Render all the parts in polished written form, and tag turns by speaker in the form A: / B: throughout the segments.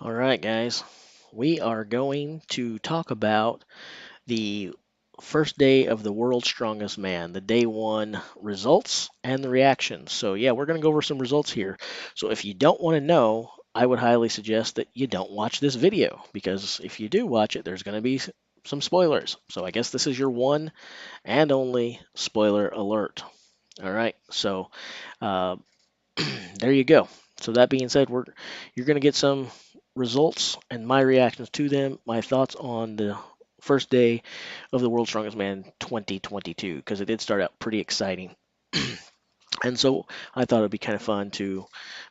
A: All right, guys. We are going to talk about the first day of the World's Strongest Man, the day one results and the reactions. So, yeah, we're going to go over some results here. So, if you don't want to know, I would highly suggest that you don't watch this video because if you do watch it, there's going to be some spoilers. So, I guess this is your one and only spoiler alert. All right. So, uh, there you go. So that being said, you're going to get some results and my reactions to them, my thoughts on the first day of the World's Strongest Man 2022 because it did start out pretty exciting. And so I thought it'd be kind of fun to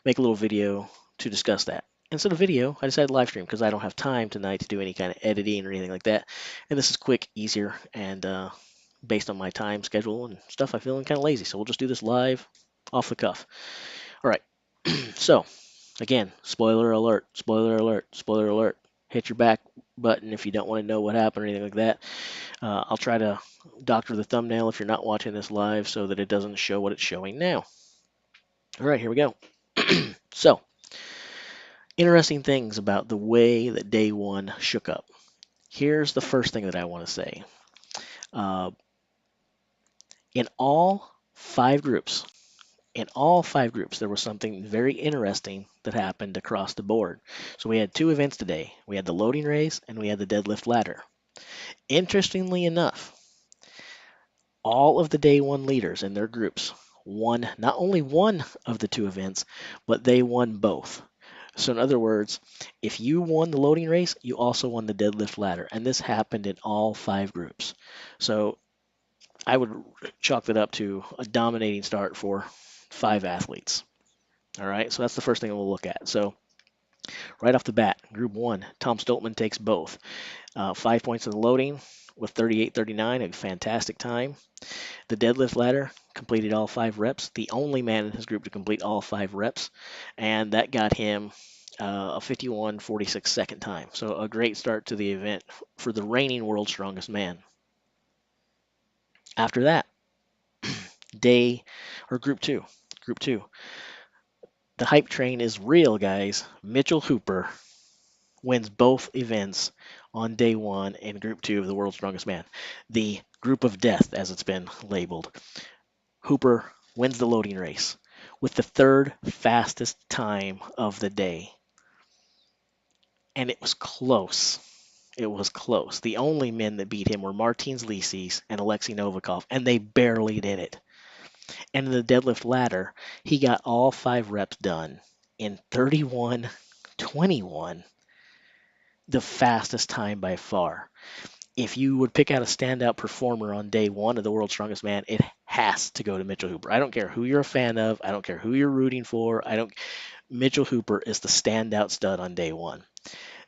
A: make a little video to discuss that. Instead of video, I decided live stream because I don't have time tonight to do any kind of editing or anything like that. And this is quick, easier, and based on my time schedule and stuff, I'm feeling kind of lazy. So we'll just do this live off the cuff. All right. So again, spoiler alert, spoiler alert, spoiler alert. Hit your back button if you don't want to know what happened or anything like that. I'll try to doctor the thumbnail if you're not watching this live so that it doesn't show what it's showing now. All right, here we go. So, interesting things about the way that day one shook up. Here's the first thing that I want to say. Uh, in all five groups, in all five groups, there was something very interesting that happened across the board. So we had two events today. We had the loading race and we had the deadlift ladder. Interestingly enough, all of the day one leaders in their groups won not only one of the two events, but they won both. So in other words, if you won the loading race, you also won the deadlift ladder. And this happened in all five groups. So I would chalk that up to a dominating start for five athletes. All right, so that's the first thing we'll look at. So right off the bat, Group 1, Tom Stoltman takes both. 5 points in the loading with 38.39, a fantastic time. The deadlift ladder completed all five reps, the only man in his group to complete all five reps, and that got him a 51.46 second time. So a great start to the event for the reigning world's strongest man. After that, day or group two, the hype train is real, guys. Mitchell Hooper wins both events on day one in Group 2 of the World's Strongest Man. The Group of Death, as it's been labeled. Hooper wins the loading race with the third fastest time of the day. And it was close. It was close. The only men that beat him were Martins Lisis and Alexei Novikov, and they barely did it. And in the deadlift ladder, he got all five reps done in 31:21, the fastest time by far. If you would pick out a standout performer on day one of the World's Strongest Man, it has to go to Mitchell Hooper. I don't care who you're a fan of. I don't care who you're rooting for. I don't. Mitchell Hooper is the standout stud on day one.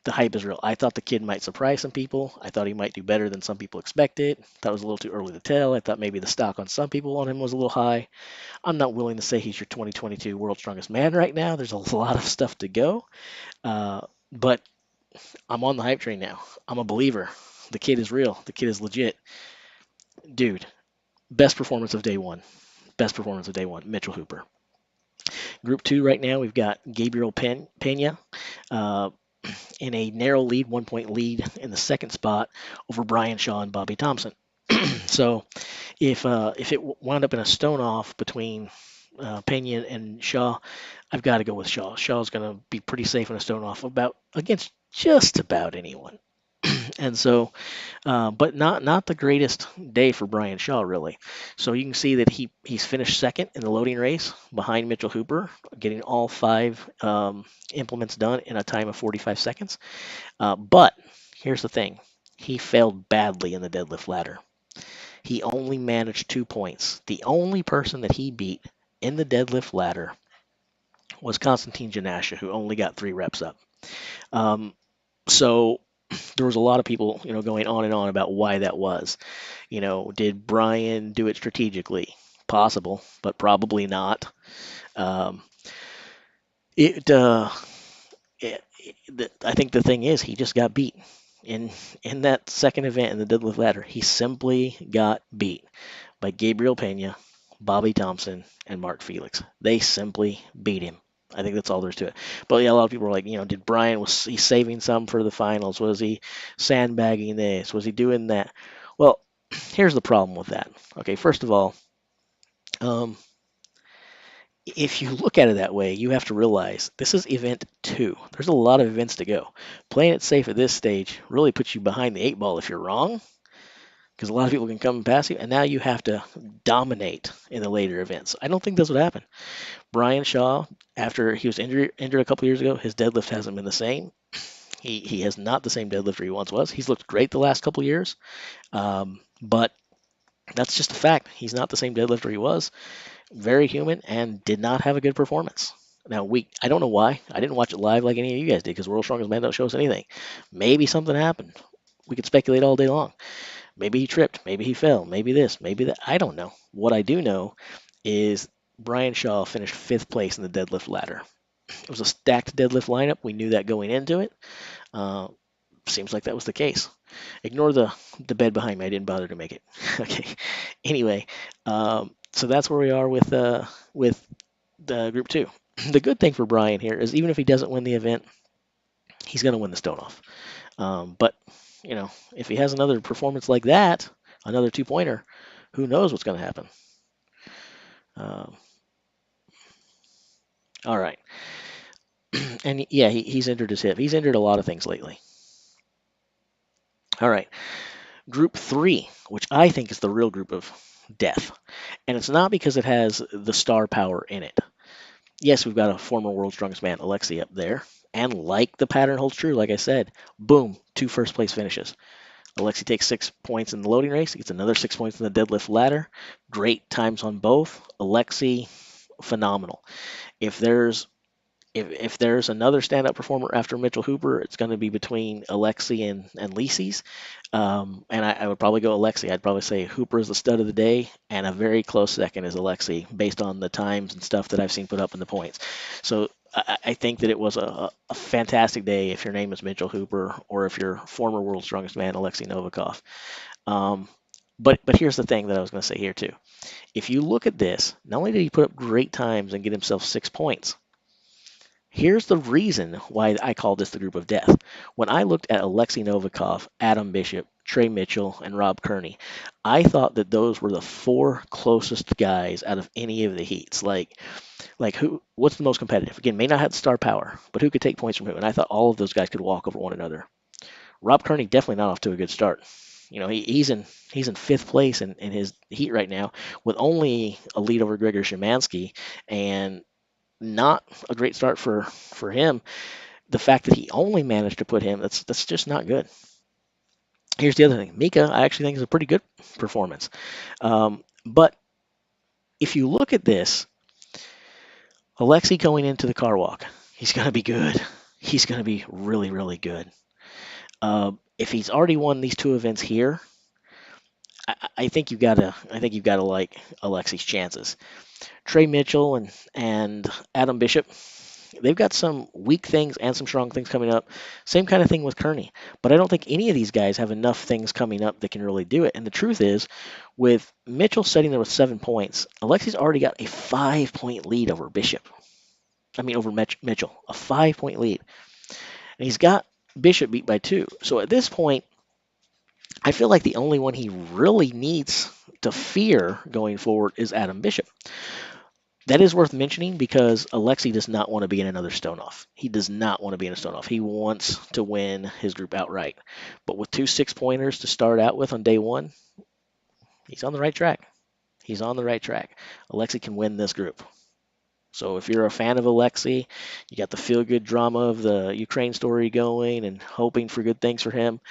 A: The hype is real. I thought the kid might surprise some people. I thought he might do better than some people expected. Thought it was a little too early to tell. I thought maybe the stock on some people on him was a little high. I'm not willing to say he's your 2022 World's Strongest Man right now. There's a lot of stuff to go. But I'm on the hype train now. I'm a believer. The kid is real. The kid is legit. Dude, best performance of day one. Best performance of day one, Mitchell Hooper. Group two right now, we've got Gabriel Pena uh, in a narrow lead, 1 point lead in the second spot over Brian Shaw and Bobby Thompson. So if it wound up in a stone off between Pena and Shaw, I've got to go with Shaw. Shaw's going to be pretty safe in a stone off against just about anyone. And so, but not the greatest day for Brian Shaw really. So you can see that he's finished second in the loading race behind Mitchell Hooper, getting all five implements done in a time of 45 seconds. But here's the thing: he failed badly in the deadlift ladder. He only managed 2 points. The only person that he beat in the deadlift ladder was Konstantin Janasha, who only got 3 reps up. So there was a lot of people, going on and on about why that was. Did Brian do it strategically? Possible, but probably not. Um, it, uh, I think the thing is he just got beat in that second event in the deadlift ladder. He simply got beat by Gabriel Pena, Bobby Thompson, and Mark Felix. They simply beat him. I think that's all there is to it. But yeah, a lot of people are like, did Brian, was he saving some for the finals? Was he sandbagging this? Was he doing that? Well, here's the problem with that. Okay, first of all, um, if you look at it that way, you have to realize this is event two. There's a lot of events to go. Playing it safe at this stage really puts you behind the eight ball if you're wrong, because a lot of people can come and pass you, and now you have to dominate in the later events. I don't think that's what happened. Brian Shaw, after he was injured a couple years ago, his deadlift hasn't been the same. He has not the same deadlifter he once was. He's looked great the last couple years, but that's just a fact. He's not the same deadlifter he was. Very human and did not have a good performance. Now I don't know why. I didn't watch it live like any of you guys did because World's Strongest Man don't show us anything. Maybe something happened. We could speculate all day long. Maybe he tripped. Maybe he fell. Maybe this. Maybe that. I don't know. What I do know is Brian Shaw finished fifth place in the deadlift ladder. It was a stacked deadlift lineup. We knew that going into it. Uh, Seems like that was the case. Ignore the bed behind me. I didn't bother to make it. Okay. Anyway, so that's where we are with the group two. The good thing for Brian here is even if he doesn't win the event, he's going to win the stone off. But if he has another performance like that, another 2-pointer, who knows what's going to happen? Um, all right. And yeah, he's injured his hip. He's injured a lot of things lately. All right. Group three, which I think is the real group of death. And it's not because it has the star power in it. Yes, we've got a former world's strongest man, Alexei, up there. And like the pattern holds true, like I said, boom, 2 first place finishes. Alexei takes 6 points in the loading race. He gets another 6 points in the deadlift ladder. Great times on both. Alexei, phenomenal. If there's if there's another standout performer after Mitchell Hooper, it's going to be between Alexei and Lisi's. And I would probably go Alexei. I'd probably say Hooper is the stud of the day, and a very close second is Alexei, based on the times and stuff that I've seen put up in the points. So I think that it was a fantastic day if your name is Mitchell Hooper or if you're former world's strongest man, Alexei Novikov. Um, but here's the thing that I was going to say here too. If you look at this, not only did he put up great times and get himself 6 points, here's the reason why I call this the group of death. When I looked at Alexei Novikov, Adam Bishop, Trey Mitchell, and Rob Kearney, I thought that those were the 4 closest guys out of any of the heats. Like who? What's the most competitive? Again, may not have the star power, but who could take points from who? And I thought all of those guys could walk over one another. Rob Kearney definitely not off to a good start. He's in fifth place in his heat right now with only a lead over Gregor Szymanski, and not a great start for him. The fact that he only managed to put him, that's just not good. Here's the other thing. Mika, I actually think is a pretty good performance. But if you look at this, Alexei going into the car walk, he's going to be good. He's going to be really, really good. If he's already won these 2 events here, I think you've got to like Alexei's chances. Trey Mitchell and Adam Bishop, they've got some weak things and some strong things coming up. Same kind of thing with Kearney. But I don't think any of these guys have enough things coming up that can really do it. And the truth is, with Mitchell sitting there with 7 points, Alexei's already got a 5-point lead over Bishop. Over Mitchell, a 5-point lead. And he's got Bishop beat by 2. So at this point, I feel like the only one he really needs to fear going forward is Adam Bishop. That is worth mentioning because Alexei does not want to be in another stone off. He does not want to be in a stone off. He wants to win his group outright. But with 2 6-pointers to start out with on day 1, he's on the right track. He's on the right track. Alexei can win this group. So if you're a fan of Alexei, you got the feel-good drama of the Ukraine story going and hoping for good things for him,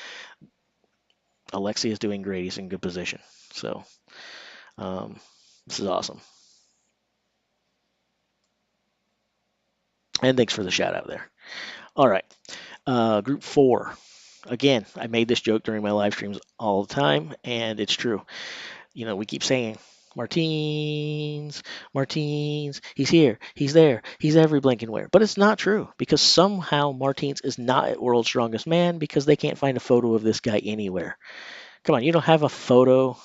A: Alexei is doing great. He's in good position. So this is awesome. And thanks for the shout out there. All right. Group 4. Again, I made this joke during my live streams all the time, and it's true. We keep saying, Martins, he's here, he's there, he's every blinking where. But it's not true because somehow Martins is not at World's Strongest Man because they can't find a photo of this guy anywhere. Come on, you don't have a photo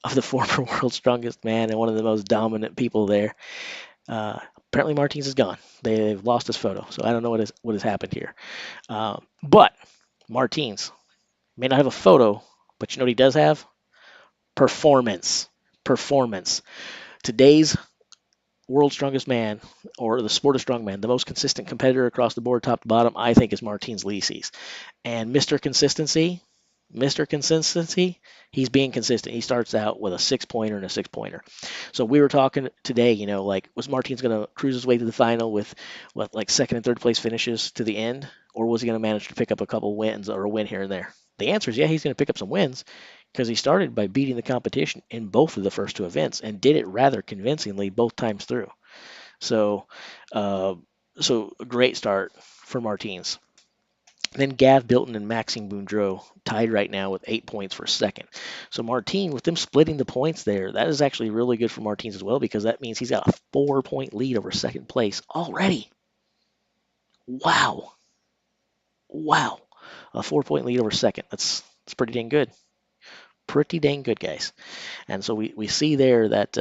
A: of the former World's Strongest Man and one of the most dominant people there. Apparently, Martins is gone. They've lost his photo, so I don't know what has happened here. But Martins may not have a photo, but you know what he does have? Performance. Performance. Today's world's strongest man, or the sport of strongman, the most consistent competitor across the board, top to bottom, I think is Martins Licis. And Mr. Consistency, he's being consistent. He starts out with a 6 pointer and a 6 pointer. So we were talking today, like, was Martins going to cruise his way to the final with what, like second and third place finishes to the end, or was he going to manage to pick up a couple wins or a win here and there? The answer is yeah, he's going to pick up some wins because he started by beating the competition in both of the first two events and did it rather convincingly both times through. So, uh, so a great start for Martins. Then Gav Bilton and Maxime Boundreau tied right now with 8 points for second. So Martin, with them splitting the points there, that is actually really good for Martins as well because that means he's got a 4 point lead over second place already. Wow. Wow. A 4 point lead over second. That's pretty dang good. Pretty dang good, guys. And so we see there that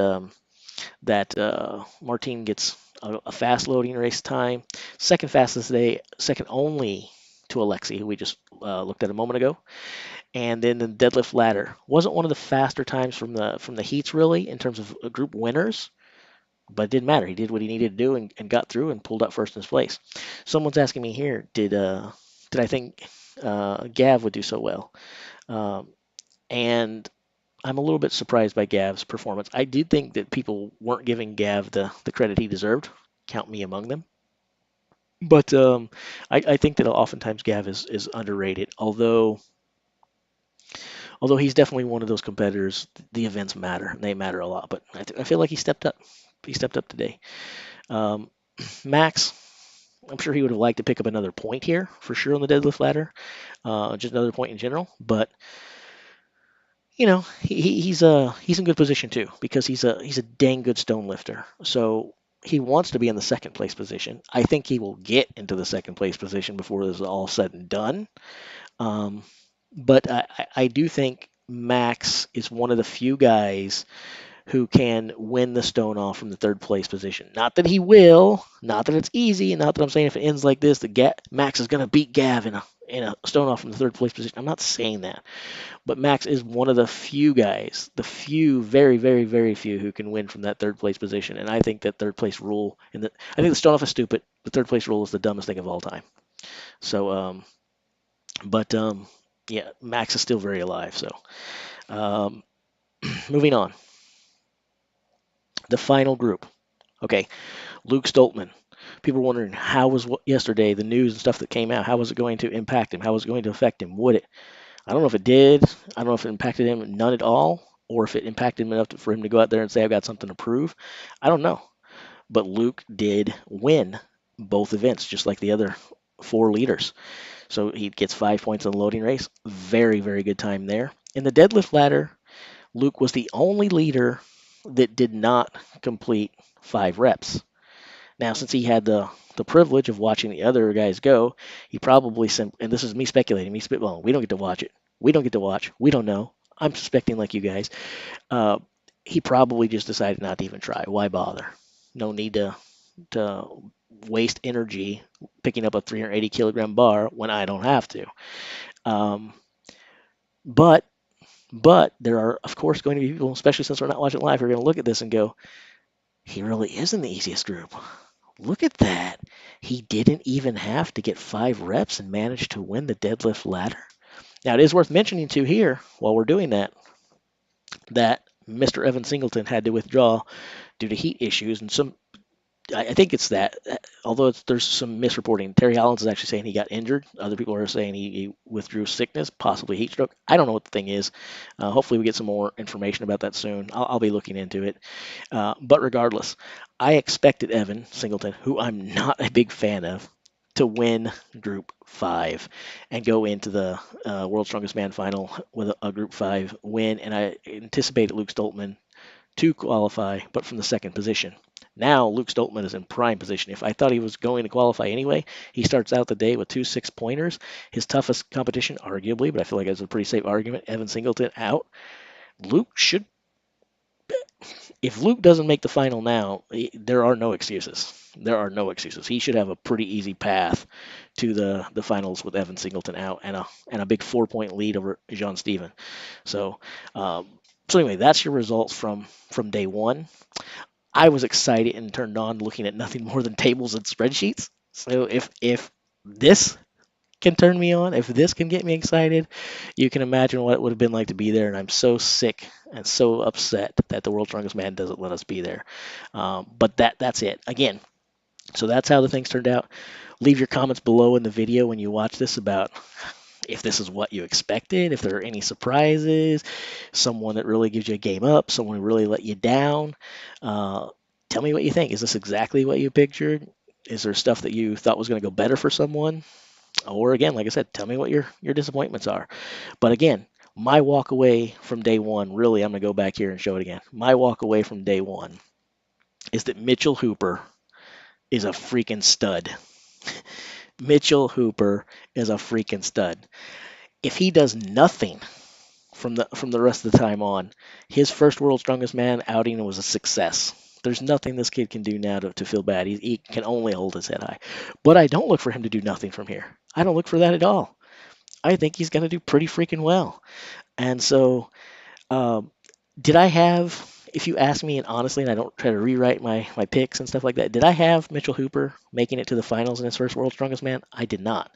A: Martin gets a fast loading race time. Second fastest today, second only to Alexi, who we just looked at a moment ago. And then the deadlift ladder wasn't one of the faster times from the heats really in terms of group winners, but it didn't matter. He did what he needed to do and got through and pulled up first in his place. Someone's asking me here, did I think Gav would do so well? Um, and I'm a little bit surprised by Gav's performance. I did think that people weren't giving Gav the credit he deserved. Count me among them. But I think that oftentimes Gav is underrated. Although he's definitely one of those competitors, the events matter. And they matter a lot. But I feel like he stepped up. He stepped up today. Um, Max, I'm sure he would have liked to pick up another point here for sure on the deadlift ladder, just another point in general. But he's in good position too because he's a dang good stone lifter. So he wants to be in the second place position. I think he will get into the second place position before this is all said and done. Um, but I do think Max is one of the few guys who can win the stone off from the third place position. Not that he will, not that it's easy, not that I'm saying if it ends like this, Max is going to beat Gav in a stone off from the third place position. I'm not saying that. But Max is one of the few guys, the few, very, very, very few who can win from that third place position. And I think that third place rule, I think the stone off is stupid. The third place rule is the dumbest thing of all time. So, but yeah, Max is still very alive. So, um, moving on, the final group. Okay, Luke Stoltman. People were wondering how was yesterday the news and stuff that came out. How was it going to impact him? How was it going to affect him? Would it? I don't know if it did. I don't know if it impacted him none at all, or if it impacted him enough for him to go out there and say, I've got something to prove. I don't know. But Luke did win both events, just like the other four leaders. So he gets 5 points in the loading race. Very, very good time there. In the deadlift ladder, Luke was the only leader that did not complete 5 reps. Now, since he had the privilege of watching the other guys go, he probably and this is me speculating, me spitballing. We don't get to watch it. We don't get to watch. We don't know. I'm suspecting like you guys. Uh, he probably just decided not to even try. Why bother? No need to waste energy picking up a 380 kilogram bar when I don't have to. Um, but but there are of course going to be people, especially since we're not watching live, who are going to look at this and go, he really is in the easiest group. Look at that. He didn't even have to get 5 reps and managed to win the deadlift ladder. Now, it is worth mentioning, too, here, while we're doing that Mr. Evan Singleton had to withdraw due to heat issues. And I think it's that, although there's some misreporting. Terry Hollins is actually saying he got injured. Other people are saying he withdrew sickness, possibly heat stroke. I don't know what the thing is. Hopefully, we get some more information about that soon. I'll be looking into it. But regardless, I expected Evan Singleton, who I'm not a big fan of, to win Group 5 and go into the World's Strongest Man final with a Group 5 win. And I anticipated Luke Stoltman to qualify, but from the second position. Now Luke Stoltman is in prime position. If I thought he was going to qualify anyway, he starts out the day with 2 6-pointers. His toughest competition, arguably, but I feel like it's a pretty safe argument, Evan Singleton out. Luke should if Luke doesn't make the final now, there are no excuses. There are no excuses. He should have a pretty easy path to the finals with Evan Singleton out and a big 4 point lead over John Steven. So um, so anyway, that's your results from day one. I was excited and turned on looking at nothing more than tables and spreadsheets. So if this can turn me on, if this can get me excited, you can imagine what it would have been like to be there. And I'm so sick and so upset that the World's Strongest Man doesn't let us be there. But that's it. Again, so that's how the things turned out. Leave your comments below in the video when you watch this about if this is what you expected, if there are any surprises, someone that really gives you a game up, someone who really let you down. Uh, Tell me what you think. Is this exactly what you pictured? Is there stuff that you thought was going to go better for someone? Or again, like I said, tell me what your disappointments are. But again, my walk away from day one, really, I'm going to go back here and show it again. My walk away from day one is that Mitchell Hooper is a freaking stud. Mitchell Hooper is a freaking stud. If he does nothing from the rest of the time on, his first World's Strongest Man outing was a success. There's nothing this kid can do now to feel bad. He can only hold his head high. But I don't look for him to do nothing from here. I don't look for that at all. I think he's going to do pretty freaking well. And so, um, did I have, if you ask me, and honestly, and I don't try to rewrite my picks and stuff like that, did I have Mitchell Hooper making it to the finals in his first World's Strongest Man? I did not.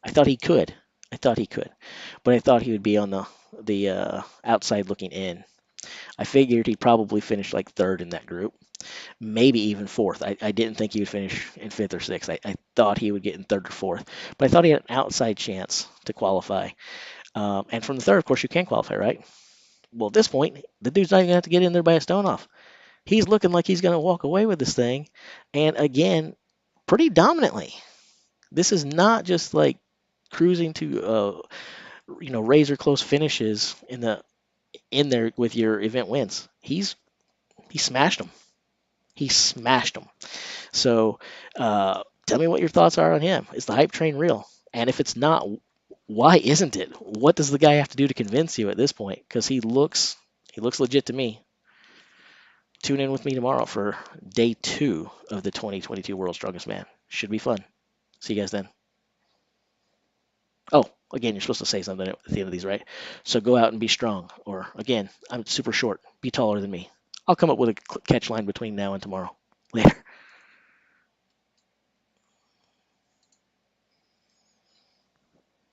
A: I thought he could. I thought he could, but I thought he would be on the outside looking in. I figured he'd probably finish like third in that group, maybe even fourth. I didn't think he would finish in fifth or sixth. I thought he would get in third or fourth, but I thought he had an outside chance to qualify. And from the third, of course, you can qualify, right? Well, at this point, the dude's not even going to have to get in there by a stone off. He's looking like he's going to walk away with this thing, and again, pretty dominantly. This is not just like cruising to razor close finishes in there with your event wins. He smashed them. He smashed them. So tell me what your thoughts are on him. Is the hype train real? And if it's not, why isn't it? What does the guy have to do to convince you at this point? Because he looks legit to me. Tune in with me tomorrow for day 2 of the 2022 World's Strongest Man. Should be fun. See you guys then. Oh, again, you're supposed to say something at the end of these, right? So go out and be strong. Or again, I'm super short. Be taller than me. I'll come up with a catch line between now and tomorrow. Later.